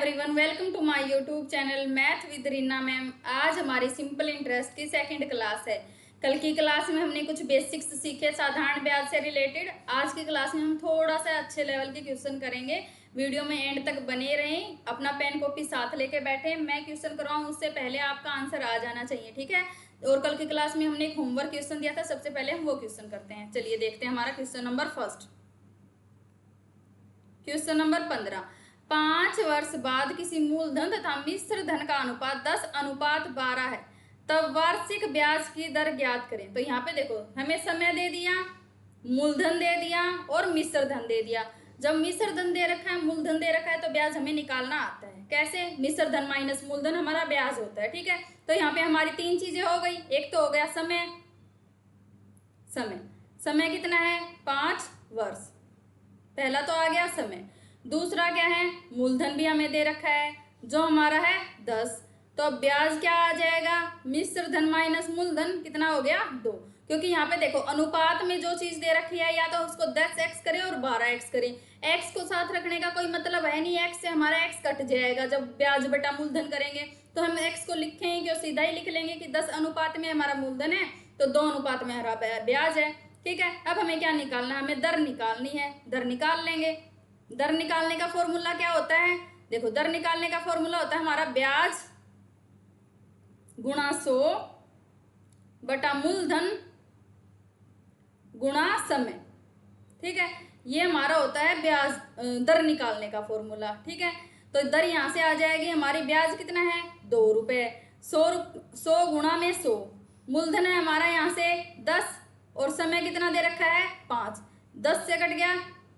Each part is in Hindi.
Everyone, welcome to my YouTube channel math with Reena ma'am. आज हमारी सिंपल इंटरेस्ट की सेकंड क्लास है। कल की क्लास में हमने कुछ बेसिक्स सीखे साधारण ब्याज से रिलेटेड। आज की क्लास में हम थोड़ा सा अच्छे लेवल के क्वेश्चन करेंगे। वीडियो में एंड तक बने रहें, अपना पेन कॉपी साथ लेके बैठे। मैं क्वेश्चन कराऊँ उससे पहले आपका आंसर आ जाना चाहिए, ठीक है। और कल की क्लास में हमने एक होमवर्क क्वेश्चन दिया था, सबसे पहले हम वो क्वेश्चन करते हैं। चलिए देखते हैं हमारा question number first. Question number 15, 5 वर्ष बाद किसी मूलधन तथा मिश्र धन का अनुपात 10:12 है, तब वार्षिक ब्याज की दर ज्ञात करें। तो यहाँ पे देखो, हमें समय दे दिया, मूलधन दे दिया और मिश्र धन दे दिया। जब मिश्र धन दे रखा है, मूलधन दे रखा है, तो ब्याज हमें निकालना आता है। कैसे? मिश्र धन माइनस मूलधन हमारा ब्याज होता है, ठीक है। तो यहाँ पे हमारी 3 चीजें हो गई। एक तो हो गया समय, समय कितना है? 5 वर्ष, पहला तो आ गया समय। दूसरा क्या है? मूलधन भी हमें दे रखा है जो हमारा है 10। तो अब ब्याज क्या आ जाएगा? मिश्र धन माइनस मूलधन, कितना हो गया? 2। क्योंकि यहाँ पे देखो, अनुपात में जो चीज दे रखी है या तो उसको 10x करें और 12x करें। x को साथ रखने का कोई मतलब है नहीं, x से हमारा x कट जाएगा जब ब्याज बटा मूलधन करेंगे। तो हम x को लिखेंगे क्यों? सीधा ही लिख लेंगे कि 10 अनुपात में हमारा मूलधन है तो 2 अनुपात में हमारा ब्याज है, ठीक है। अब हमें क्या निकालना है? हमें दर निकालनी है। दर निकाल लेंगे। दर निकालने का फॉर्मूला क्या होता है? देखो, दर निकालने का फॉर्मूला होता है हमारा ब्याज गुणा 100 बटा मूलधन गुणा समय, ठीक है। ये हमारा होता है ब्याज दर निकालने का फॉर्मूला, ठीक है। तो दर यहाँ से आ जाएगी हमारी। ब्याज कितना है? 2 रुपये। 100 गुणा में 100, मूलधन है हमारा यहाँ से 10 और समय कितना दे रखा है? 5। 10 से कट गया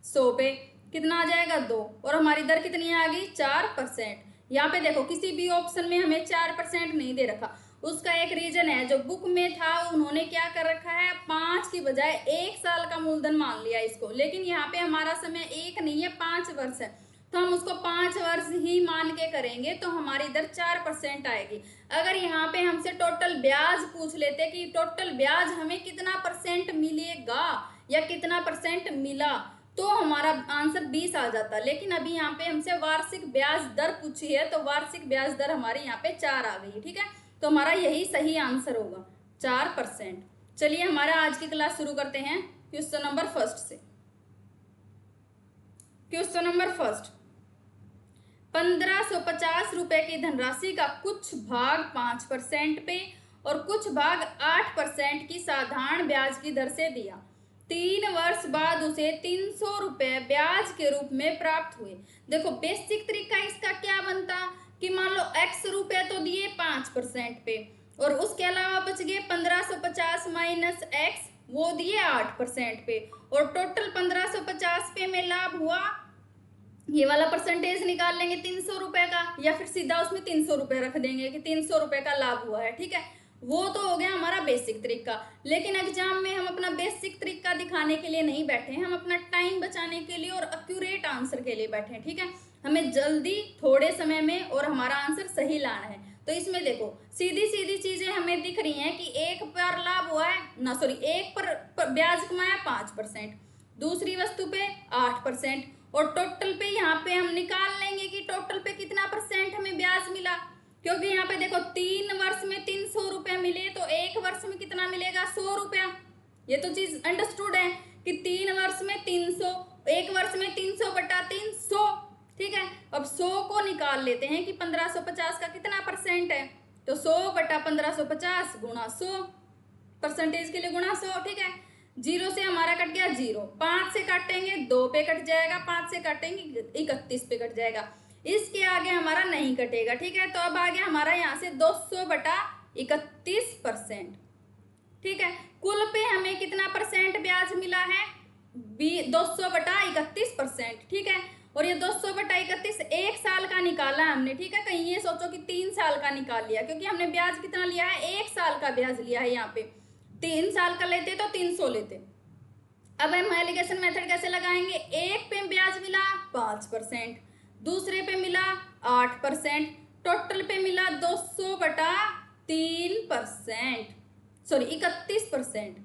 100 पे, कितना आ जाएगा? 2। और हमारी दर कितनी आ गई? 4%। यहाँ पे देखो, किसी भी ऑप्शन में हमें 4% नहीं दे रखा। उसका एक रीजन है, जो बुक में था उन्होंने क्या कर रखा है, 5 की बजाय 1 साल का मूलधन मान लिया इसको। लेकिन यहाँ पे हमारा समय 1 नहीं है, 5 वर्ष है, तो हम उसको 5 वर्ष ही मान के करेंगे तो हमारी दर 4% आएगी। अगर यहाँ पे हमसे टोटल ब्याज पूछ लेते कि टोटल ब्याज हमें कितना परसेंट मिलेगा या कितना परसेंट मिला, तो हमारा आंसर 20 आ जाता। लेकिन अभी यहाँ पे हमसे वार्षिक ब्याज दर पूछी है, तो वार्षिक ब्याज दर हमारी यहाँ पे 4 आ गई, ठीक है। तो हमारा यही सही आंसर होगा, 4%। चलिए हमारा आज की क्लास शुरू करते हैं क्वेश्चन नंबर फर्स्ट से। क्वेश्चन नंबर फर्स्ट, 1550 रुपए की धनराशि का कुछ भाग 5% पे और कुछ भाग 8% की साधारण ब्याज की दर से दिया। 3 वर्ष बाद उसे 300 रुपए ब्याज के रूप में प्राप्त हुए। देखो, बेसिक तरीका इसका क्या बनता कि मान लो x रुपए तो दिए 5% पे और उसके अलावा बच गए 1550 माइनस x, वो दिए 8% पे, और टोटल 1550 पे में लाभ हुआ, ये वाला परसेंटेज निकाल लेंगे 300 रुपए का, या फिर सीधा उसमें 300 रुपए रख देंगे कि 300 रुपए का लाभ हुआ है, ठीक है। वो तो हो गया हमारा बेसिक तरीका। लेकिन एग्जाम में हम अपना बेसिक तरीका दिखाने के लिए नहीं बैठे हैं, हम अपना टाइम बचाने के लिए और एक्यूरेट आंसर के लिए बैठे हैं, ठीक है। हमें जल्दी थोड़े समय में और हमारा आंसर सही लाना है। तो इसमें देखो, सीधी सीधी चीजें हमें दिख रही हैं कि एक पर लाभ हुआ है ना, सॉरी, एक पर ब्याज कमाया 5%, दूसरी वस्तु पे 8%, और टोटल पे यहाँ पे हम निकाल लेंगे कि टोटल पे कितना परसेंट हमें ब्याज मिला। क्योंकि यहाँ पे देखो, 3 वर्ष में 300 रुपए मिले तो 1 वर्ष में कितना मिलेगा? 100 रुपया। ये तो चीज अंडरस्टूड है कि 3 वर्ष में 300, 1 वर्ष में 300 बटा 300, ठीक है। अब 100 को निकाल लेते हैं कि 1550 का कितना परसेंट है, तो 100 बटा 1550 गुणा 100, परसेंटेज के लिए गुणा 100, ठीक है। 0 से हमारा कट गया 0, 5 से काटेंगे 2 पे कट जाएगा, 5 से काटेंगे 31 पे कट जाएगा, इसके आगे हमारा नहीं कटेगा, ठीक है। तो अब आ गया हमारा यहाँ से 200 बटा 31%, ठीक है। कुल पे हमें कितना परसेंट ब्याज मिला है? 200 बटा 31%, ठीक है। और ये 200 बटा 31 1 साल का निकाला है हमने, ठीक है। कहीं ये सोचो कि 3 साल का निकाल लिया, क्योंकि हमने ब्याज कितना लिया है? 1 साल का ब्याज लिया है। यहाँ पे 3 साल का लेते तो 300 लेते। अब हम एलिगेशन मेथड कैसे लगाएंगे? एक पे ब्याज मिला 5%, दूसरे पे मिला 8%, टोटल पे मिला 200 बटा 3%, सॉरी 31%।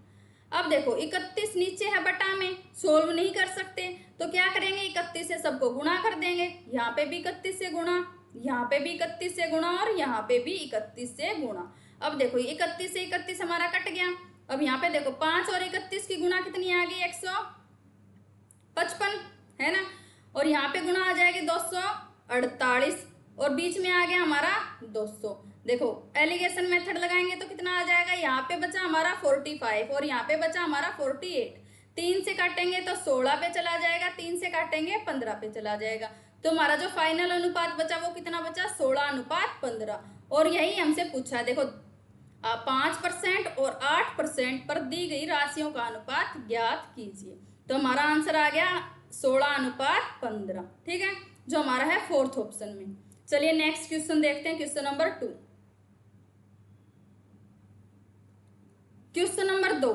अब देखो 31 नीचे है बटा में, सोल्व नहीं कर सकते तो क्या करेंगे, 31 से सबको गुणा कर देंगे। यहाँ पे भी 31 से गुणा, यहाँ पे भी 31 से गुणा और यहाँ पे भी 31 से गुणा। अब देखो 31 से 31 हमारा कट गया। अब यहाँ पे देखो 5 और 31 की गुणा कितनी आ गई, 155 है ना। और यहाँ पे गुणा आ जाएगी 248 और बीच में आ गया हमारा 200। देखो एलिगेशन मेथड लगाएंगे तो कितना आ जाएगा, यहाँ पे बचा हमारा 45 और यहाँ पे बचा हमारा 48। 3 से काटेंगे तो 16 पे चला जाएगा, 3 से काटेंगे 15 पे चला जाएगा। तो हमारा जो फाइनल अनुपात बचा वो कितना बचा, 16:15। और यही हमसे पूछा, देखो 5% और 8% पर दी गई राशियों का अनुपात ज्ञात कीजिए। तो हमारा आंसर आ गया 16:15, ठीक है, जो हमारा है 4th ऑप्शन में। चलिए नेक्स्ट क्वेश्चन देखते हैं, क्वेश्चन नंबर 2। क्वेश्चन नंबर 2,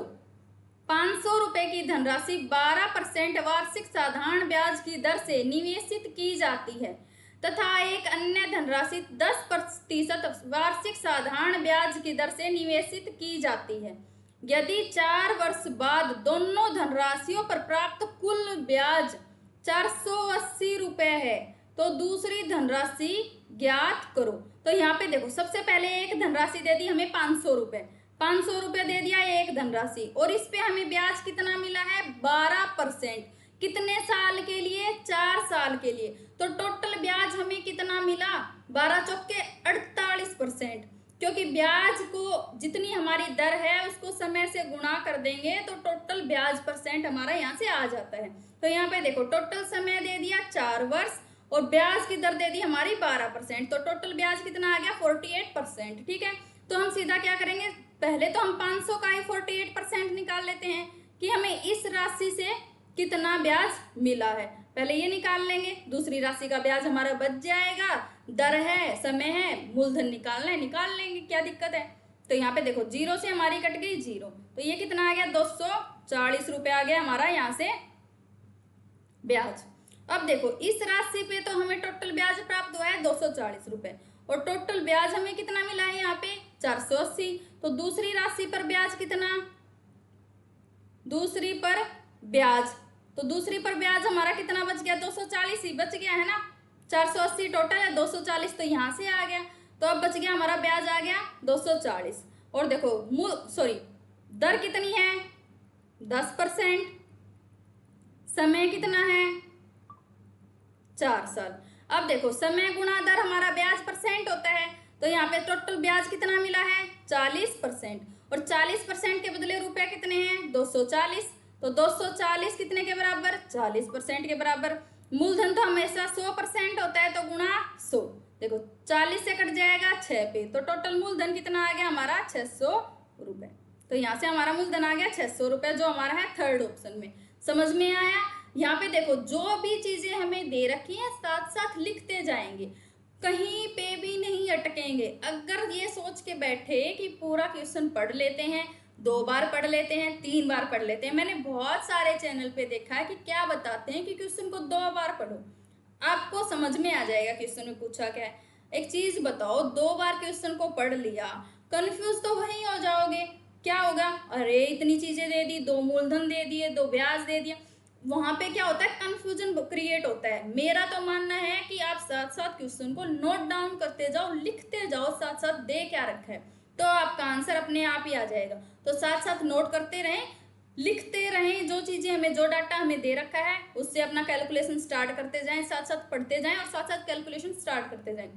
500 रुपए की धनराशि 12% वार्षिक साधारण ब्याज की दर से निवेशित की जाती है तथा एक अन्य धनराशि 10% वार्षिक साधारण ब्याज की दर से निवेशित की जाती है। यदि 4 वर्ष बाद दोनों धनराशियों पर प्राप्त कुल ब्याज 480 रुपए है तो दूसरी धनराशि ज्ञात करो। तो यहाँ पे देखो सबसे पहले एक धनराशि दे दी हमें 500 रुपए, 500 रुपए दे दिया एक धनराशि और इस पे हमें ब्याज कितना मिला है, 12%। कितने साल के लिए, 4 साल के लिए। तो टोटल ब्याज हमें कितना मिला, 12 चौके 48%। क्योंकि ब्याज को जितनी हमारी दर है उसको समय से गुणा कर देंगे तो टोटल ब्याज परसेंट हमारा यहाँ से आ जाता है। तो यहाँ पे देखो टोटल समय दे दिया 4 वर्ष और ब्याज की दर दे दी हमारी 12%, तो टोटल ब्याज कितना आ गया, 48%, ठीक है। तो हम सीधा क्या करेंगे, पहले तो हम 500 का ही 48% निकाल लेते हैं कि हमें इस राशि से कितना ब्याज मिला है, पहले ये निकाल लेंगे। दूसरी राशि का ब्याज हमारा बच जाएगा, दर है, समय है, मूलधन निकालना है, निकाल लेंगे, क्या दिक्कत है। तो यहाँ पे देखो 0 से हमारी कट गई 0, तो ये कितना आ गया, 240 रुपए आ गया हमारा यहाँ से ब्याज। अब देखो इस राशि पे तो हमें टोटल ब्याज प्राप्त हुआ है 240 रुपए और टोटल ब्याज हमें कितना मिला है यहाँ पे 480। तो दूसरी राशि पर ब्याज कितना, दूसरी पर ब्याज, तो दूसरी पर ब्याज हमारा कितना बच गया, 240 ही बच गया है ना। 480 टोटल है, 240 तो यहाँ से आ गया, तो अब बच गया हमारा ब्याज आ गया 240। और देखो दर कितनी है, 10%, समय कितना है, 4 साल। अब देखो समय गुणा दर हमारा ब्याज परसेंट होता है, तो यहाँ पे टोटल ब्याज कितना मिला है, 40%। और 40% के बदले रुपए कितने हैं, 240। तो 240 कितने के बराबर, 40% के बराबर। मूलधन तो हमेशा 100% होता है, तो गुणा 100। देखो 40 से कट जाएगा 6 पे, तो टोटल मूलधन कितना आ गया हमारा 600 रुपए। तो यहाँ से हमारा मूलधन आ गया 600 रुपए, जो हमारा है 3rd ऑप्शन में। समझ में आया। यहाँ पे देखो जो भी चीजें हमें दे रखी हैं साथ साथ लिखते जाएंगे, कहीं पे भी नहीं अटकेंगे। अगर ये सोच के बैठे कि पूरा क्वेश्चन पढ़ लेते हैं, 2 बार पढ़ लेते हैं, 3 बार पढ़ लेते हैं, मैंने बहुत सारे चैनल पे देखा है कि क्या बताते हैं कि क्वेश्चन को 2 बार पढ़ो, आपको समझ में आ जाएगा क्वेश्चन में पूछा क्या है। एक चीज बताओ, 2 बार क्वेश्चन को पढ़ लिया, कंफ्यूज तो वही हो जाओगे। क्या होगा, अरे इतनी चीजें दे दी, 2 मूलधन दे दिए, 2 ब्याज दे दिया, वहां पे क्या होता है, कंफ्यूजन क्रिएट होता है। मेरा तो मानना है कि आप साथ साथ क्वेश्चन को नोट डाउन करते जाओ, लिखते जाओ, साथ साथ दे क्या रखा है, तो आपका आंसर अपने आप ही आ जाएगा। तो साथ साथ नोट करते रहें, लिखते रहें, जो चीजें हमें, जो डाटा हमें दे रखा है उससे अपना कैलकुलेशन स्टार्ट करते जाएं, साथ साथ पढ़ते जाएं और साथ साथ कैलकुलेशन स्टार्ट करते जाएं,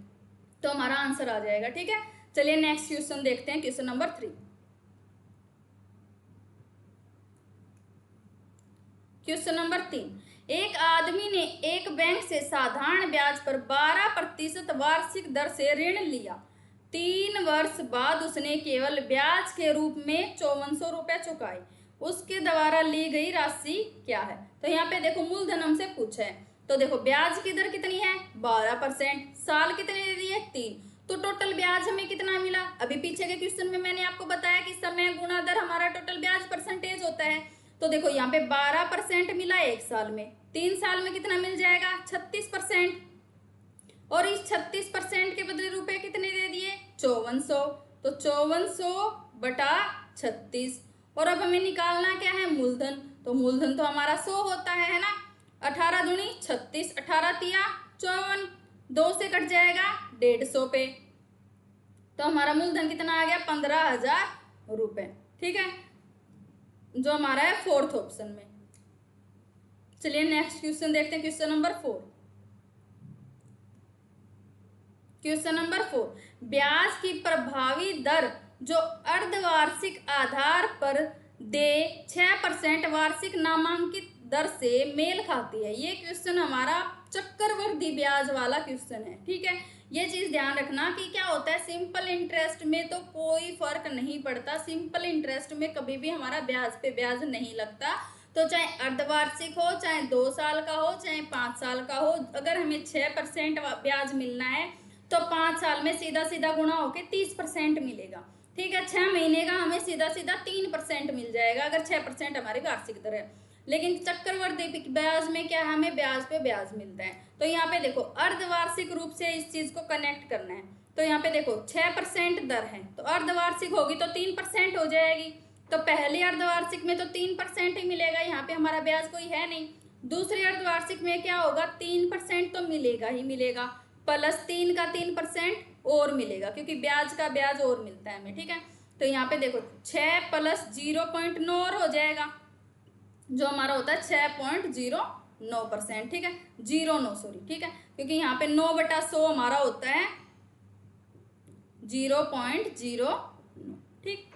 तो हमारा आंसर आ जाएगा, ठीक है। चलिए नेक्स्ट क्वेश्चन देखते हैं, क्वेश्चन नंबर 3। क्वेश्चन नंबर 3, एक आदमी ने एक बैंक से साधारण ब्याज पर 12% वार्षिक दर से ऋण लिया। 3 वर्ष बाद उसने केवल ब्याज के रूप में 5400 रुपए चुकाए। उसके द्वारा ली गई राशि क्या है। तो यहाँ पे देखो मूलधन हमसे पूछा है, तो देखो ब्याज की दर कितनी है, 12%, साल कितने दे दिए, 3, तो टोटल ब्याज हमें कितना मिला। अभी पीछे के क्वेश्चन में मैंने आपको बताया कि समय गुणा दर हमारा टोटल ब्याज परसेंटेज होता है। तो देखो यहाँ पे 12% मिला 1 साल में, 3 साल में कितना मिल जाएगा, 36%। और इस 36% के बदले रुपए कितने दे दिए, 5400, तो 5400 बटा 36। और अब हमें निकालना क्या है, मूलधन। तो मूलधन तो हमारा 100 होता है ना। 18 दूनी 36, 18 तिया 54, 2 से कट जाएगा 150 पे। तो हमारा मूलधन कितना आ गया, 15,000 रुपये। ठीक है, जो हमारा है 4th ऑप्शन में। चलिए नेक्स्ट क्वेश्चन देखते हैं, क्वेश्चन नंबर 4। क्वेश्चन नंबर 4, ब्याज की प्रभावी दर जो अर्धवार्षिक आधार पर दे 6% वार्षिक नामांकित दर से मेल खाती है। ये क्वेश्चन हमारा चक्रवृद्धि ब्याज वाला क्वेश्चन है। ठीक है, ये चीज ध्यान रखना कि क्या होता है, सिंपल इंटरेस्ट में तो कोई फर्क नहीं पड़ता। सिंपल इंटरेस्ट में कभी भी हमारा ब्याज पे ब्याज नहीं लगता। तो चाहे अर्धवार्षिक हो, चाहे 2 साल का हो, चाहे 5 साल का हो, अगर हमें 6% ब्याज मिलना है तो 5 साल में सीधा सीधा गुणा होके 30% मिलेगा। ठीक है, 6 महीने का हमें सीधा सीधा 3% मिल जाएगा अगर 6% हमारी वार्षिक दर है। लेकिन चक्रवृद्धि ब्याज में क्या है, हमें ब्याज पे ब्याज मिलता है। तो यहाँ पे देखो अर्धवार्षिक रूप से इस चीज को कनेक्ट करना है। तो यहाँ पे देखो 6% दर है, तो अर्धवार्षिक होगी तो 3% हो जाएगी। तो पहली अर्धवार्षिक में तो 3% ही मिलेगा, यहाँ पे हमारा ब्याज कोई है नहीं। दूसरी अर्धवार्षिक में क्या होगा, 3% तो मिलेगा ही मिलेगा, प्लस 3 का 3% और मिलेगा, क्योंकि ब्याज का ब्याज और मिलता है हमें। ठीक है, तो यहाँ पे देखो 6 + 0.9 और हो जाएगा, जो हमारा होता है 6.09%। ठीक है, 09 सॉरी। ठीक है, क्योंकि यहाँ पे 9/100 हमारा होता है 0.09। ठीक,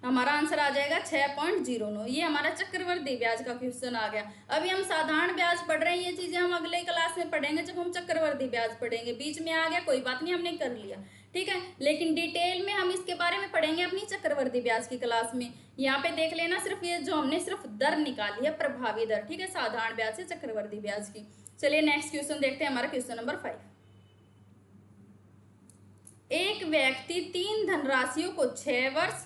हमारा आंसर आ जाएगा 6.09। ये हमारा चक्रवृद्धि ब्याज का क्वेश्चन आ गया। अभी हम साधारण ब्याज पढ़ रहे हैं, ये चीजें हम अगले क्लास में पढ़ेंगे जब हम चक्रवृद्धि ब्याज पढ़ेंगे। बीच में आ गया कोई बात नहीं, हमने कर लिया। ठीक है, लेकिन डिटेल में हम इसके बारे में पढ़ेंगे अपनी चक्रवृद्धि ब्याज की क्लास में। यहाँ पे देख लेना, सिर्फ ये जो हमने सिर्फ दर निकाली है, प्रभावी दर। ठीक है, साधारण ब्याज से चक्रवृद्धि ब्याज की। चलिए नेक्स्ट क्वेश्चन देखते हैं, हमारा क्वेश्चन नंबर 5। एक व्यक्ति 3 धनराशियों को 6 वर्ष,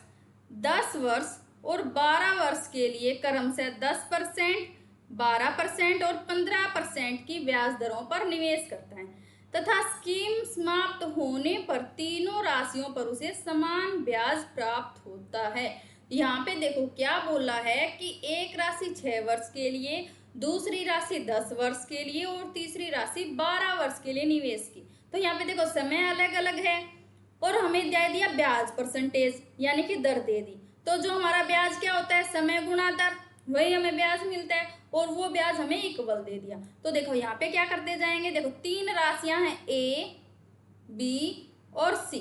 10 वर्ष और 12 वर्ष के लिए क्रमशः 10%, 12% और 15% की ब्याज दरों पर निवेश करता है तथा स्कीम समाप्त होने पर तीनों राशियों पर उसे समान ब्याज प्राप्त होता है। यहाँ पे देखो क्या बोला है कि एक राशि 6 वर्ष के लिए, दूसरी राशि 10 वर्ष के लिए और तीसरी राशि 12 वर्ष के लिए निवेश की। तो यहाँ पे देखो समय अलग अलग है और हमें दे दिया ब्याज परसेंटेज, यानी कि दर दे दी। तो जो हमारा ब्याज क्या होता है, समय गुणा दर, वही हमें ब्याज मिलता है, और वो ब्याज हमें इक्वल दे दिया। तो देखो यहाँ पे क्या करते जाएंगे, देखो 3 राशियां हैं A, B और C।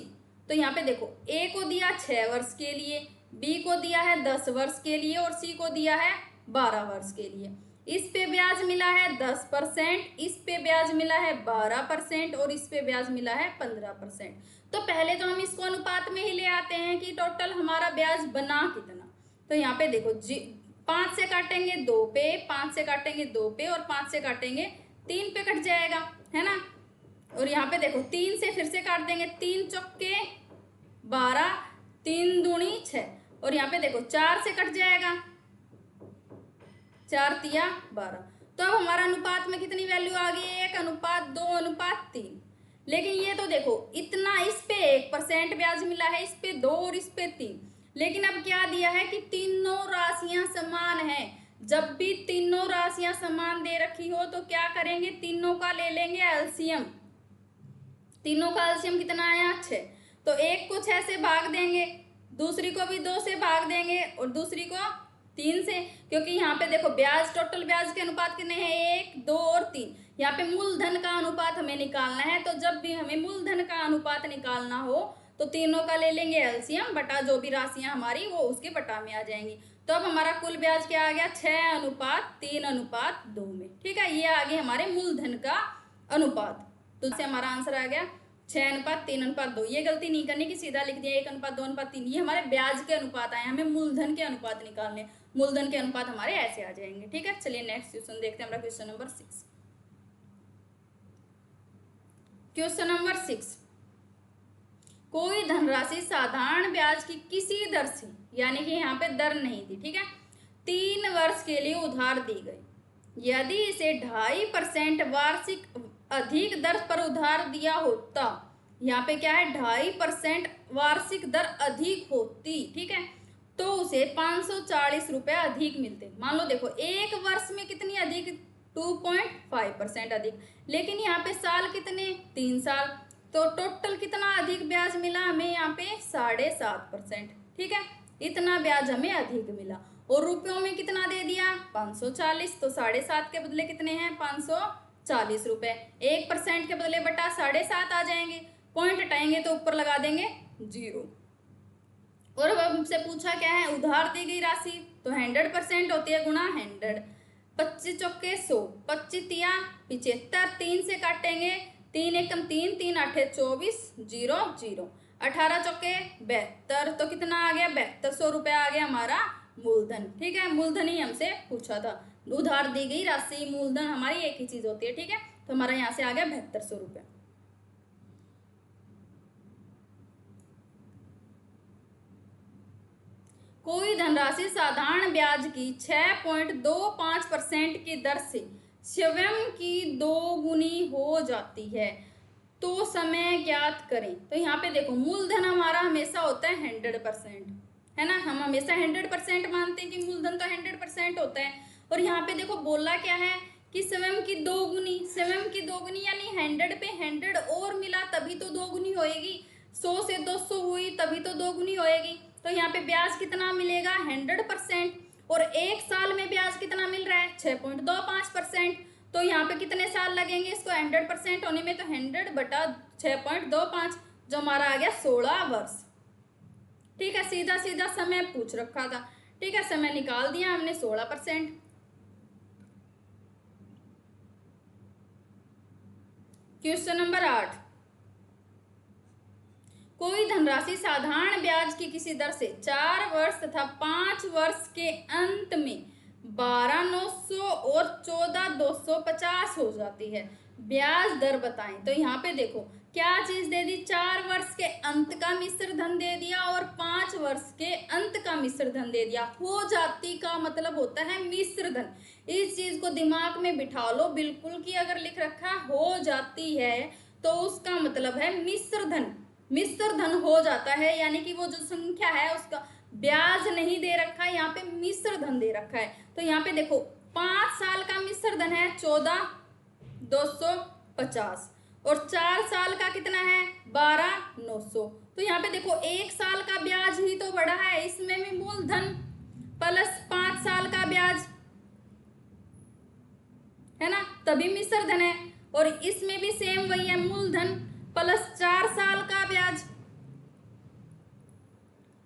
तो यहाँ पे देखो A को दिया 6 वर्ष के लिए, B को दिया है 10 वर्ष के लिए और C को दिया है 12 वर्ष के लिए। इस पे ब्याज मिला है 10%, इस पे ब्याज मिला है 12% और इस पे ब्याज मिला है 15%। तो पहले तो हम इसको अनुपात में ही ले आते हैं कि टोटल हमारा ब्याज बना कितना। तो यहाँ पे देखो 5 से काटेंगे 2 पे, 5 से काटेंगे 2 पे और 5 से काटेंगे 3 पे, कट जाएगा, है ना। और यहाँ पे देखो 3 से फिर से काट देंगे, 3 चौके 12, 3 दूनी 6 और यहाँ पे देखो 4 से कट जाएगा, 4 तिया 12। तो अब हमारा अनुपात में कितनी वैल्यू आ गई, 1:2:3। लेकिन ये तो देखो इतना, इस पे 1% ब्याज मिला है, इस पे 2 और इस पे 3। लेकिन अब क्या दिया है कि तीनों राशियां समान हैं। जब भी तीनों राशियां समान दे रखी हो तो क्या करेंगे, तीनों का ले लेंगे एलसीएम। तीनों का एलसीएम कितना आया, 6। तो एक को 6 से भाग देंगे, दूसरी को भी 2 से भाग देंगे और दूसरी को 3 से, क्योंकि यहाँ पे देखो ब्याज, टोटल ब्याज के अनुपात कितने हैं, 1, 2 और 3। यहाँ पे मूलधन का अनुपात हमें निकालना है। तो जब भी हमें मूलधन का अनुपात निकालना हो तो तीनों का ले लेंगे एलसीएम बटा जो भी राशियां हमारी वो उसके बटा में आ जाएंगी। तो अब हमारा कुल ब्याज क्या आ गया, 6:3:2 में। ठीक है, ये आ गए हमारे मूलधन का अनुपात। तो इससे हमारा आंसर आ गया 6:3:2। ये गलती नहीं करनी कि सीधा लिख दिया 1:2:3। ये हमारे ब्याज के अनुपात आए, हमें मूलधन के अनुपात निकालने। मूलधन के अनुपात हमारे ऐसे आ जाएंगे। ठीक है, चलिए नेक्स्ट क्वेश्चन देखते हैं, हमारा क्वेश्चन नंबर 6। क्वेश्चन नंबर 6, कोई धनराशि साधारण ब्याज की किसी दर से, यानी कि यहाँ पे दर नहीं थी, ठीक है, 3 वर्ष के लिए उधार दी गई। यदि इसे 2.5% वार्षिक अधिक दर पर उधार दिया होता, यहाँ पे क्या है 2.5% वार्षिक दर अधिक होती, ठीक है, तो उसे 540 रुपये अधिक मिलते। मान लो देखो एक वर्ष में कितनी अधिक, 2.5% अधिक, लेकिन यहाँ पे साल कितने, 3 साल, तो टोटल कितना अधिक ब्याज मिला हमें यहाँ पे, 7.5%। ठीक है, इतना ब्याज हमें अधिक मिला। और रुपयों में कितना दे दिया, 540, तो 7.5 के बदले कितने हैं, 540 रुपये। 1% के बदले बटा 7.5 आ जाएंगे, पॉइंट हटाएंगे तो ऊपर लगा देंगे 0। और अब हमसे पूछा क्या है, उधार दी गई राशि, तो 100% होती है, गुणा 100, 25 चौके 100, 25 तिया 75, 3 से काटेंगे, 3 एकम 3, 3 आठे 24, 0 0, 18 चौके 72, तो कितना आ गया, 7200 रुपये आ गया हमारा मूलधन। ठीक है, मूलधन ही हमसे पूछा था, उधार दी गई राशि मूलधन हमारी एक ही चीज होती है। ठीक है, तो हमारा यहाँ से आ गया 7200 रुपये। कोई धनराशि साधारण ब्याज की 6.25% की दर से स्वयं की 2 गुनी हो जाती है, तो समय ज्ञात करें। तो यहाँ पे देखो मूलधन हमारा हमेशा होता है 100%, है ना, हम हमेशा 100% मानते हैं कि मूलधन तो 100% होता है। और यहाँ पे देखो बोला क्या है कि स्वयं की 2 गुनी, स्वयं की 2 गुनी यानी 100 पे 100 और मिला तभी तो 2 गुनी होएगी, 100 से 200 हुई तभी तो 2 गुनी होएगी। तो यहाँ पे ब्याज कितना मिलेगा, 100%, और एक साल में ब्याज कितना मिल रहा है, 6.25%। तो यहाँ पे कितने साल लगेंगे इसको 100% होने में, तो 100 बटा 6.25, जो हमारा आ गया 16 वर्ष। ठीक है, सीधा सीधा समय पूछ रखा था। ठीक है, समय निकाल दिया हमने 16%। क्वेश्चन नंबर 8, कोई धनराशि साधारण ब्याज की किसी दर से 4 वर्ष तथा 5 वर्ष के अंत में 12,900 और 14,250 हो जाती है, ब्याज दर बताएं। तो यहाँ पे देखो क्या चीज दे दी, 4 वर्ष के अंत का मिश्र धन दे दिया और 5 वर्ष के अंत का मिश्र धन दे दिया। हो जाती का मतलब होता है मिश्र धन, इस चीज को दिमाग में बिठा लो बिल्कुल, कि अगर लिख रखा हो जाती है तो उसका मतलब है मिश्र धन, मिश्र धन हो जाता है, यानी कि वो जो संख्या है उसका ब्याज नहीं दे रखा है, यहाँ पे मिश्र धन दे रखा है। तो यहाँ पे देखो 5 साल का मिश्र धन है 14,250 और 4 साल का कितना है 12,900। तो यहाँ पे देखो 1 साल का ब्याज ही तो बढ़ा है, इसमें भी मूलधन प्लस 5 साल का ब्याज है ना, तभी मिश्र धन है। और इसमें भी सेम वही है, मूलधन प्लस 4 साल का ब्याज,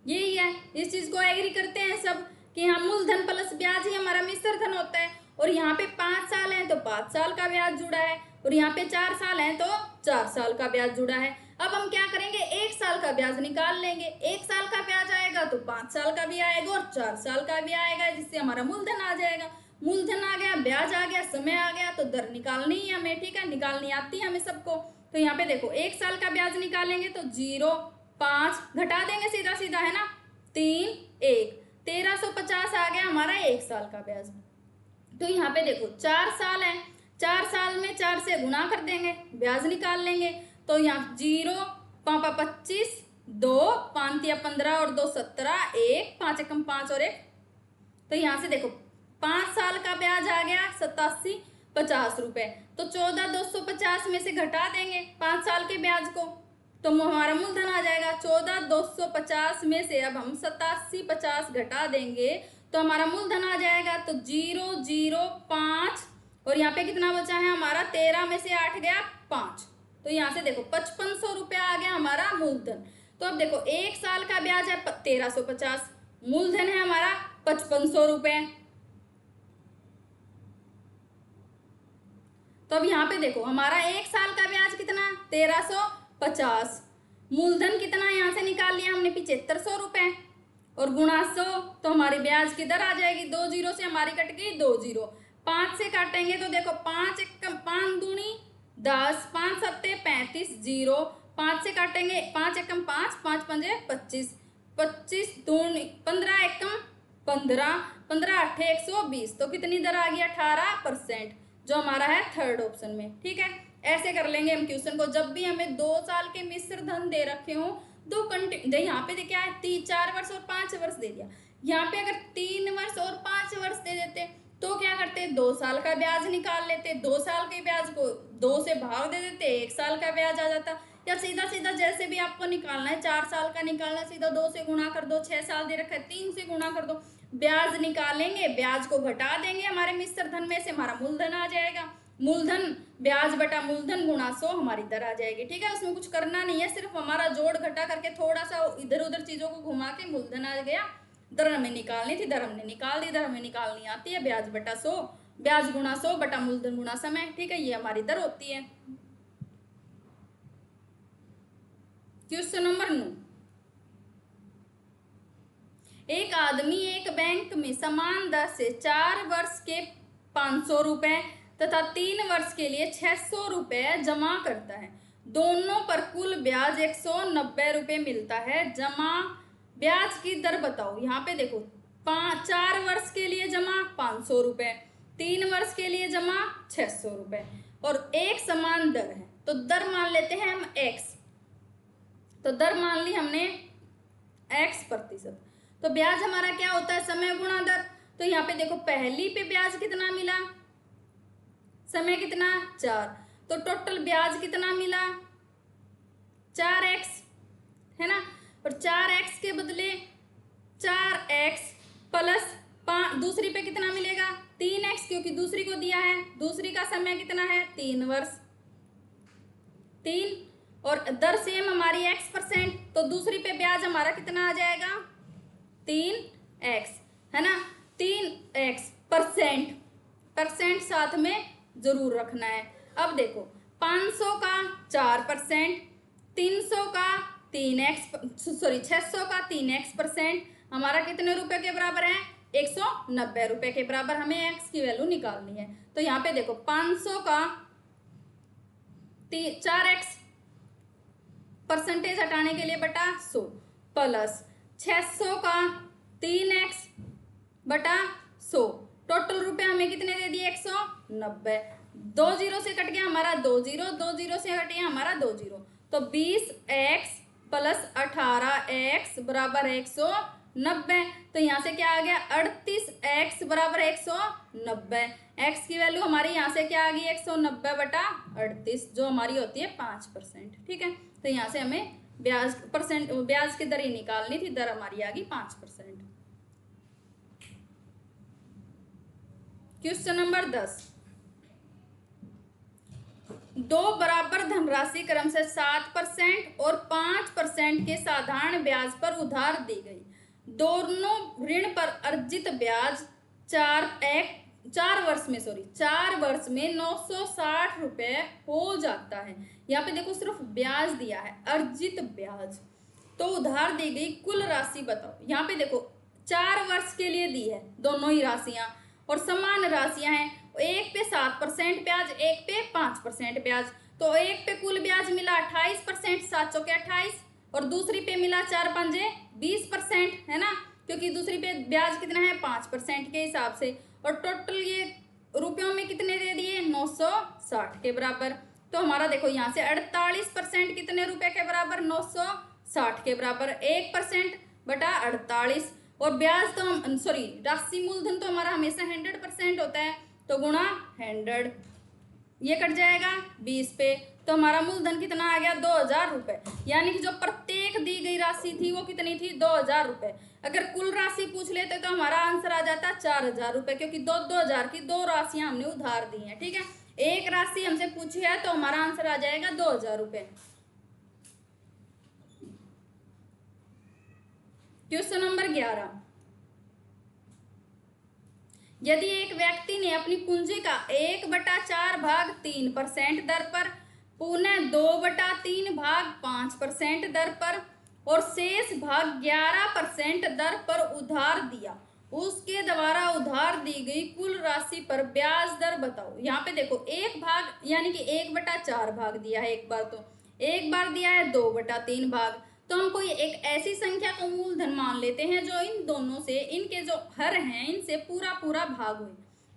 यही है। इस चीज को एग्री करते हैं सब कि हाँ मूलधन प्लस ब्याज ही हमारा मिश्र धन होता है। और यहाँ पे 5 साल है तो 5 साल का ब्याज जुड़ा है, और यहाँ पे 4 साल है तो 4 साल का ब्याज जुड़ा है। अब हम क्या करेंगे, 1 साल का ब्याज निकाल लेंगे। 1 साल का ब्याज आएगा तो 5 साल का भी आएगा और 4 साल का भी आएगा, जिससे हमारा मूलधन आ जाएगा। मूलधन आ गया, ब्याज आ गया, समय आ गया, तो दर निकालनी है हमें। ठीक है, निकालनी आती है हमें सबको। तो यहाँ पे देखो 1 साल का ब्याज निकालेंगे तो 0.5 घटा देंगे सीधा सीधा, है ना, 3 1, 1350 आ गया हमारा 1 साल का ब्याज। तो यहाँ पे देखो 4 साल है, 4 साल में 4 से गुणा कर देंगे, ब्याज निकाल लेंगे। तो यहाँ 0 पापा 25, 2 5 या 15 और 2 17, 1 5 एकम 5 और 1। तो यहाँ से देखो 5 साल का ब्याज आ गया 8750 रुपये। तो 14,250 में से घटा देंगे 5 साल के ब्याज को, तो हमारा मूलधन आ जाएगा 14,250 में से अब हम 8750 घटा देंगे तो हमारा मूलधन आ जाएगा। तो 005 और यहाँ पे कितना बचा है हमारा, 13 में से 8 गया 5, तो यहाँ से देखो 5500 रुपया आ गया हमारा मूलधन। तो अब देखो 1 साल का ब्याज है 1350, मूलधन है हमारा 5500 रुपये। तो अब यहाँ पे देखो हमारा 1 साल का ब्याज कितना, 1350, मूलधन कितना यहाँ से निकाल लिया हमने 7500 रुपये, और गुणा 100, तो हमारी ब्याज की दर आ जाएगी, 2 जीरो से हमारी कट गई 2 जीरो, 5 से काटेंगे तो देखो 5 एकम 5 दूनी 10, 5 सत्ते 35, 0, 5 से काटेंगे 5 एकम 5, 5 पंजे 25, 25 दूनी 15 एकम 15, 15 अट्ठे 120, तो कितनी दर आ गई 18%, जो हमारा है थर्ड ऑप्शन में। ठीक है, ऐसे कर लेंगे हम क्वेश्चन को। जब भी हमें 2 साल के मिश्र धन दे रखे हो यहाँ पे क्या है 4 वर्ष और 5 वर्ष दे दिया। यहाँ पे अगर 3 वर्ष और 5 वर्ष दे देते तो क्या करते, 2 साल का ब्याज निकाल लेते, 2 साल के ब्याज को 2 से भाग दे देते, 1 साल का ब्याज आ जाता। या सीधा सीधा जैसे भी आपको निकालना है, 4 साल का निकालना, सीधा 2 से गुणा कर दो, 6 साल दे रखा है 3 से गुणा कर दो, ब्याज निकालेंगे, ब्याज को घटा देंगे हमारे मिश्र धन में से, हमारा मूलधन आ जाएगा। मूलधन ब्याज बटा मूलधन गुणा 100 हमारी दर आ जाएगी। ठीक है, उसमें कुछ करना नहीं है, सिर्फ हमारा जोड़ घटा करके थोड़ा सा इधर उधर चीजों को घुमा के मूलधन आ गया। दर हमें निकालनी थी, दर हमने निकाल दी, दर हमें निकालनी आती है, ब्याज बटा 100, ब्याज गुणा 100 बटा मूलधन गुणा समय। ठीक है, ये हमारी दर होती है। क्वेश्चन नंबर 9, एक आदमी एक बैंक में समान दर से 4 वर्ष के 500 रुपए तथा 3 वर्ष के लिए 600 रुपए जमा करता है। दोनों पर कुल ब्याज 190 रुपए मिलता है। जमा ब्याज की दर बताओ। यहाँ पे देखो 4 वर्ष के लिए जमा 500 रुपए, 3 वर्ष के लिए जमा 600 रुपए और एक समान दर है, तो दर मान लेते हैं हम x। तो दर मान ली हमने x%। तो ब्याज हमारा क्या होता है, समय गुणा दर। तो यहाँ पे देखो पहली पे ब्याज कितना मिला, समय कितना 4, तो टोटल ब्याज कितना मिला 4x, है ना। और 4x के बदले 4x प्लस 5, दूसरी पे कितना मिलेगा 3x, क्योंकि दूसरी को दिया है, दूसरी का समय कितना है 3 वर्ष, 3 और दर सेम हमारी x%, तो दूसरी पे ब्याज हमारा कितना आ जाएगा 3x, है ना। 3x परसेंट साथ में जरूर रखना है। अब देखो 500 का 4%, 300 का 600 का 3x%, हमारा कितने रुपए के बराबर है 190 रुपए के बराबर। हमें x की वैल्यू निकालनी है। तो यहाँ पे देखो 500 का 4x परसेंटेज हटाने के लिए बटा 100 प्लस 600 का 3x बटा 100, टोटल रुपए हमें कितने दे दिए 190। 2 जीरो से कट गया हमारा 2 जीरो, 2 जीरो से हट गया हमारा 2 जीरो, तो 20x प्लस 18x बराबर 190। तो यहाँ से क्या आ गया 38x बराबर 190। x की वैल्यू हमारी यहाँ से क्या आ गई 190 बटा 38, जो हमारी होती है 5%। ठीक है, तो यहाँ से हमें ब्याज की दर ही निकालनी थी, दर हमारी आ गई 5%। क्वेश्चन नंबर 10, दो बराबर धनराशि क्रम से 7% और 5% के साधारण ब्याज पर उधार दी गई। दोनों ऋण पर अर्जित ब्याज 4 वर्ष में 960 रुपए हो जाता है। यहाँ पे देखो सिर्फ ब्याज दिया है, अर्जित ब्याज। तो उधार दी गई कुल राशि बताओ। यहाँ पे देखो 4 वर्ष के लिए दी है दोनों ही राशियां और समान राशियां हैं। एक पे 7% ब्याज, एक पे 5% ब्याज। तो एक पे कुल ब्याज मिला 28%, 7 चौके 28, और दूसरी पे मिला 4 पंजे 20%, है ना, क्योंकि दूसरी पे ब्याज कितना है 5% के हिसाब से। और टोटल ये रुपयों में कितने दे दिए 960 के बराबर। तो हमारा देखो यहाँ से 48% कितने रुपए के बराबर 960 के बराबर, 1% बटा 48। और ब्याज तो हम राशि मूलधन तो हमारा हमेशा 100% होता है, तो गुणा 100, ये कट जाएगा 20 पे। तो हमारा मूलधन कितना आ गया 2000 रुपए। यानी कि जो प्रत्येक दी गई राशि थी वो कितनी थी 2000 रुपए। अगर कुल राशि पूछ लेते तो हमारा आंसर आ जाता 4000 रुपए, क्योंकि 2000 की 2 राशियां हमने उधार दी हैं। ठीक है, एक राशि हमसे पूछी है तो हमारा आंसर आ जाएगा 2000 रुपए। क्वेश्चन नंबर 11, यदि एक व्यक्ति ने अपनी पूंजी का 1/4 भाग 3% दर पर, पुनः 2/3 भाग 5% दर पर और शेष भाग 11% दर पर उधार दिया, उसके द्वारा उधार दी गई कुल राशि पर ब्याज दर बताओ। यहाँ पे देखो एक भाग यानी कि 1/4 भाग दिया है, एक बार दिया है 2/3 भाग। तो हम कोई एक ऐसी संख्या को मूलधन मान लेते हैं जो इन दोनों से, इनके जो हर हैं इनसे पूरा पूरा भाग हुए।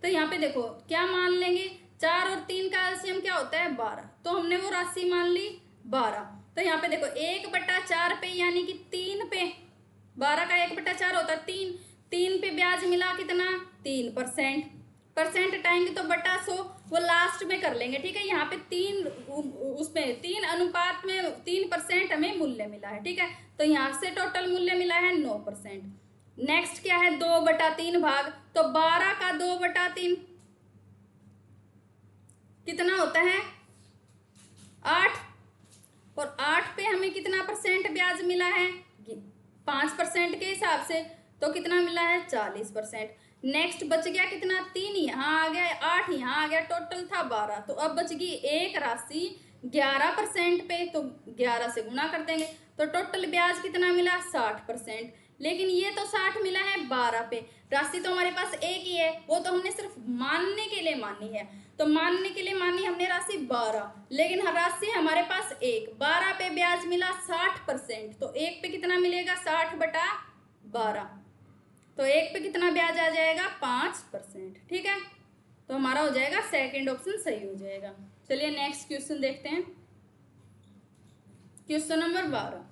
तो यहाँ पे देखो क्या मान लेंगे, 4 और 3 का एलसीएम क्या होता है 12, तो हमने वो राशि मान ली 12। तो यहाँ पे देखो 1/4 पे यानी कि 3 पे, 12 का 1/4 होता है 3, 3 पे ब्याज मिला कितना 3%, परसेंट हटाएंगे तो बटा 100, वो लास्ट में कर लेंगे, ठीक है। यहाँ पे 3 उसमें 3 अनुपात में 3% हमें मूल्य मिला है, ठीक है। तो यहाँ से टोटल मूल्य मिला है 9%। नेक्स्ट क्या है 2/3 भाग, तो 12 का 2/3 कितना होता है 8, और 8 पे हमें कितना परसेंट ब्याज मिला है 5% के हिसाब से, तो कितना मिला है 40%। नेक्स्ट बच गया कितना 3 यहाँ आ गया, 8 यहाँ आ गया, टोटल था 12, तो अब बच गई एक राशि 11% पे, तो 11 से गुणा कर देंगे, तो टोटल ब्याज कितना मिला 60%। लेकिन ये तो 60 मिला है 12 पे, राशि तो हमारे पास एक ही है, वो तो हमने सिर्फ मानने के लिए मानी है, तो मानने के लिए मानी हमने राशि 12, लेकिन राशि हमारे पास एक, 12 पे ब्याज मिला 60%, तो एक पे कितना मिलेगा 60/12, तो एक पे कितना ब्याज आ जाएगा 5%, ठीक है। तो हमारा हो जाएगा सेकंड ऑप्शन सही हो जाएगा। चलिए नेक्स्ट क्वेश्चन देखते हैं, क्वेश्चन नंबर 12।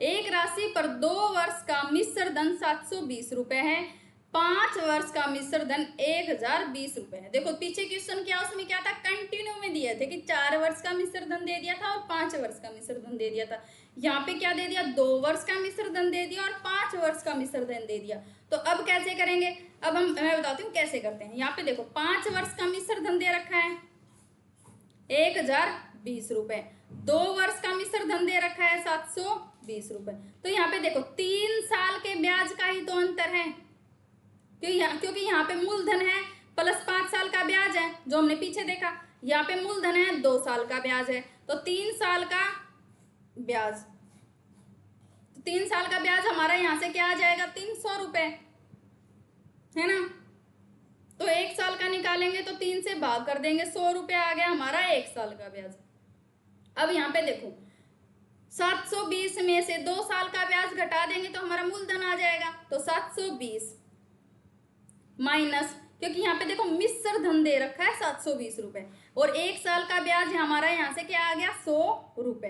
एक राशि पर 2 वर्ष का मिश्र धन 720 रुपए है, 5 वर्ष का मिश्र धन 1020 रुपए है। देखो पीछे क्वेश्चन क्या उसमें क्या था, कंटिन्यू में दिए थे कि 4 वर्ष का मिश्र धन दे दिया था और 5 वर्ष का मिश्र धन दे दिया था। यहाँ पे क्या दे दिया 2 वर्ष का मिश्र धन दे दिया और 5 वर्ष का मिश्र धन दे दिया। तो अब कैसे करेंगे, अब मैं बताती हूँ कैसे करते हैं। यहाँ पे देखो 5 वर्ष का मिश्र धन दे रखा है 1020 रुपए, 2 वर्ष का मिश्र धन दे रखा है 720 रुपए। तो यहाँ पे देखो 3 साल के ब्याज का ही तो अंतर है, क्योंकि यहाँ पे मूलधन है प्लस 5 साल का ब्याज है जो हमने पीछे देखा, यहाँ पे मूलधन है 2 साल का ब्याज है, तो 3 साल का ब्याज, तो 3 साल का ब्याज हमारा यहाँ से क्या आ जाएगा 300 रुपए, है ना। तो 1 साल का निकालेंगे तो 3 से भाग कर देंगे, 100 रुपए आ गया हमारा 1 साल का ब्याज। अब यहाँ पे देखो 720 में से 2 साल का ब्याज घटा देंगे तो हमारा मूलधन आ जाएगा, तो 720 माइनस, क्योंकि यहाँ पे देखो मिश्र धन दे रखा है 720 रुपए और 1 साल का ब्याज हमारा यहाँ से क्या आ गया 100 रुपए,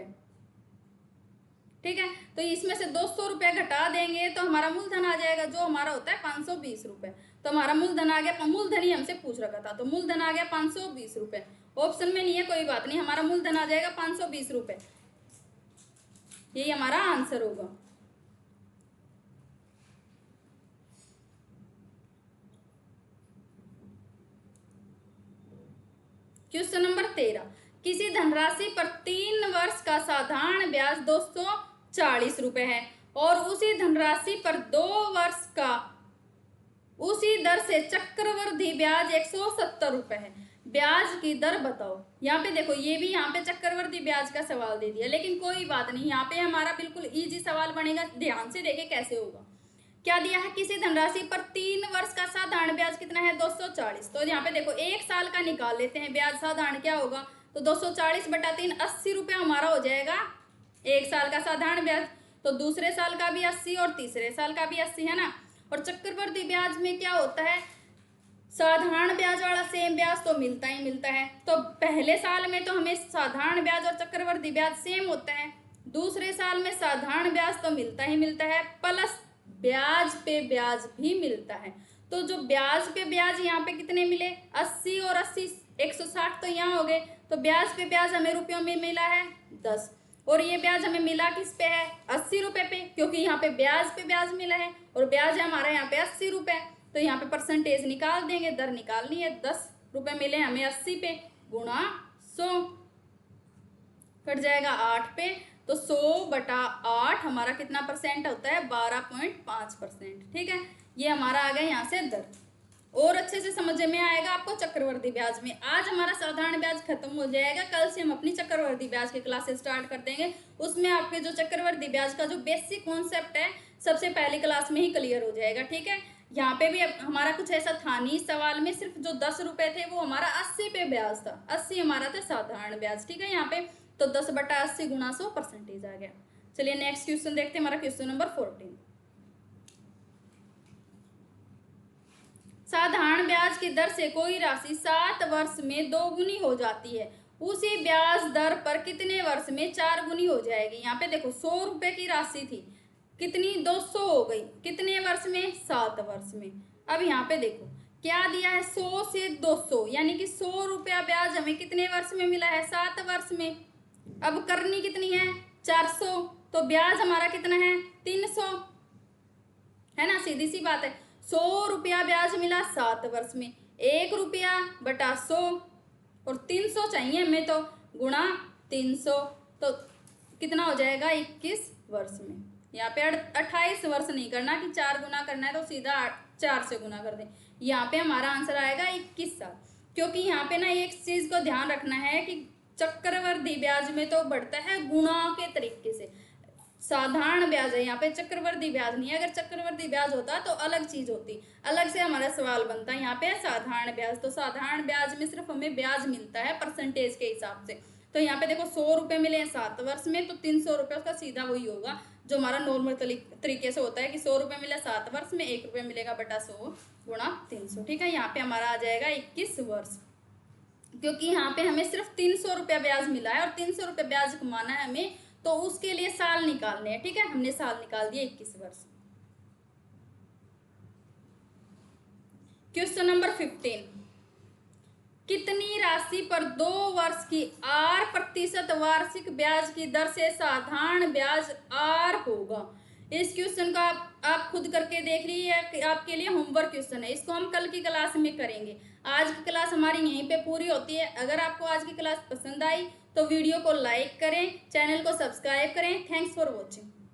ठीक है। तो इसमें से 200 रुपए घटा देंगे तो हमारा मूलधन आ जाएगा जो हमारा होता है 520 रुपए। तो हमारा मूलधन आ गया, मूलधन ही हमसे पूछ रखा था, तो मूलधन आ गया 520 रुपए, ऑप्शन में नहीं है कोई बात नहीं, हमारा मूलधन आ जाएगा 520 रुपए, यही हमारा आंसर होगा। क्वेश्चन नंबर 13, किसी धनराशि पर 3 वर्ष का साधारण ब्याज 240 रुपए है और उसी धनराशि पर 2 वर्ष का उसी दर से चक्रवृद्धि ब्याज 170 रुपए है, ब्याज की दर बताओ। यहाँ पे देखो ये भी यहाँ पे चक्रवृद्धि ब्याज का सवाल दे दिया, लेकिन कोई बात नहीं, यहाँ पे हमारा बिल्कुल इजी सवाल बनेगा, ध्यान से देखे कैसे होगा। क्या दिया है, किसी धनराशि पर 3 वर्ष का साधारण ब्याज कितना है 240, तो यहाँ पे देखो 1 साल का निकाल लेते हैं ब्याज साधारण क्या होगा, तो 240/3 80 रुपये हमारा हो जाएगा 1 साल का साधारण ब्याज, तो दूसरे साल का भी 80 और तीसरे साल का भी 80 है ना। और चक्रवृद्धि ब्याज में क्या होता है, साधारण ब्याज वाला सेम ब्याज तो मिलता ही मिलता है, तो पहले साल में तो हमें साधारण ब्याज और चक्रवृद्धि ब्याज सेम होता है, दूसरे साल में साधारण ब्याज तो मिलता ही मिलता है प्लस ब्याज पे ब्याज भी मिलता है। तो जो ब्याज पे ब्याज यहाँ पे कितने मिले 80 और 80 160, तो यहाँ हो गए, तो ब्याज पे ब्याज हमें रुपयों में मिला है 10, और ये ब्याज हमें मिला किस पे है 80 रुपए पे, क्योंकि यहाँ पे ब्याज मिला है और ब्याज है हमारा यहाँ पे 80 रुपए, तो यहाँ पे परसेंटेज निकाल देंगे, दर निकालनी है, 10 रुपए मिले हमें 80 पे गुणा 100 कट जाएगा 8 पे, तो 100/8 हमारा कितना परसेंट होता है 12.5%, ठीक है। ये हमारा आ गया यहाँ से दर, और अच्छे से समझ में आएगा आपको चक्रवृद्धि ब्याज में। आज हमारा साधारण ब्याज खत्म हो जाएगा, कल से हम अपनी चक्रवृद्धि ब्याज की क्लासेस स्टार्ट कर देंगे, उसमें आपके जो चक्रवृद्धि ब्याज का जो बेसिक कॉन्सेप्ट है सबसे पहली क्लास में ही क्लियर हो जाएगा, ठीक है। यहाँ पे भी हमारा कुछ ऐसा था नहीं, सवाल में सिर्फ जो 10 रुपए थे वो हमारा 80 पे ब्याज था, 80 हमारा था साधारण ब्याज, ठीक है। यहाँ पे तो 10/80 गुणा 100 परसेंटेज आ गया। चलिए नेक्स्ट क्वेश्चन देखते हैं, हमारा क्वेश्चन नंबर 14। साधारण ब्याज की दर से कोई राशि 7 वर्ष में दोगुनी हो जाती है उसी ब्याज दर पर कितने वर्ष में 4 गुनी हो जाएगी। यहाँ पे देखो 100 रुपए की राशि थी, कितनी 200 हो गई, कितने वर्ष में 7 वर्ष में। अब यहाँ पे देखो क्या दिया है 100 से 200 यानी कि 100 रुपया ब्याज हमें कितने वर्ष में मिला है 7 वर्ष में। अब करनी कितनी है 400, तो ब्याज हमारा कितना है 300, है ना, सीधी सी बात है। 100 रुपया ब्याज मिला 7 वर्ष में, 1 रुपया बटा 100 और 300 चाहिए हमें तो गुणा 300, तो कितना हो जाएगा 21 वर्ष में। यहाँ पे 28 वर्ष नहीं करना कि 4 गुना करना है तो सीधा 4 से गुना कर दें। यहाँ पे हमारा आंसर आएगा 21 साल, क्योंकि यहाँ पे ना एक चीज को ध्यान रखना है कि चक्रवृद्धि ब्याज में तो बढ़ता है गुणा के तरीके से, साधारण ब्याज है यहाँ पे, चक्रवृद्धि ब्याज नहीं है। अगर चक्रवृद्धि ब्याज होता तो अलग चीज होती, अलग से हमारा सवाल बनता। यहाँ पे साधारण ब्याज, तो साधारण ब्याज में सिर्फ हमें ब्याज मिलता है परसेंटेज के हिसाब से। तो यहाँ पे देखो 100 रुपये मिले हैं 7 वर्ष में, तो 300 रुपये उसका सीधा वही होगा जो हमारा नॉर्मल तरीके से होता है कि 100 रुपये मिले 7 वर्ष में, 1 रुपये मिलेगा बटा 100 गुणा 300। ठीक है, यहाँ पे हमारा आ जाएगा 21 वर्ष, क्योंकि यहाँ पे हमें सिर्फ 300 रुपया ब्याज मिला है और 300 रुपये ब्याज कमाना है हमें, तो उसके लिए साल निकालने हैं। ठीक है, हमने साल निकाल दिया 21 वर्ष। क्वेश्चन नंबर 15, कितनी राशि पर 2 वर्ष की 8% वार्षिक ब्याज की दर से साधारण ब्याज R होगा। इस क्वेश्चन को आप खुद करके देख लीजिए, आपके लिए होमवर्क क्वेश्चन है, इसको हम कल की क्लास में करेंगे। आज की क्लास हमारी यहीं पे पूरी होती है। अगर आपको आज की क्लास पसंद आई तो वीडियो को लाइक करें, चैनल को सब्सक्राइब करें। Thanks for watching.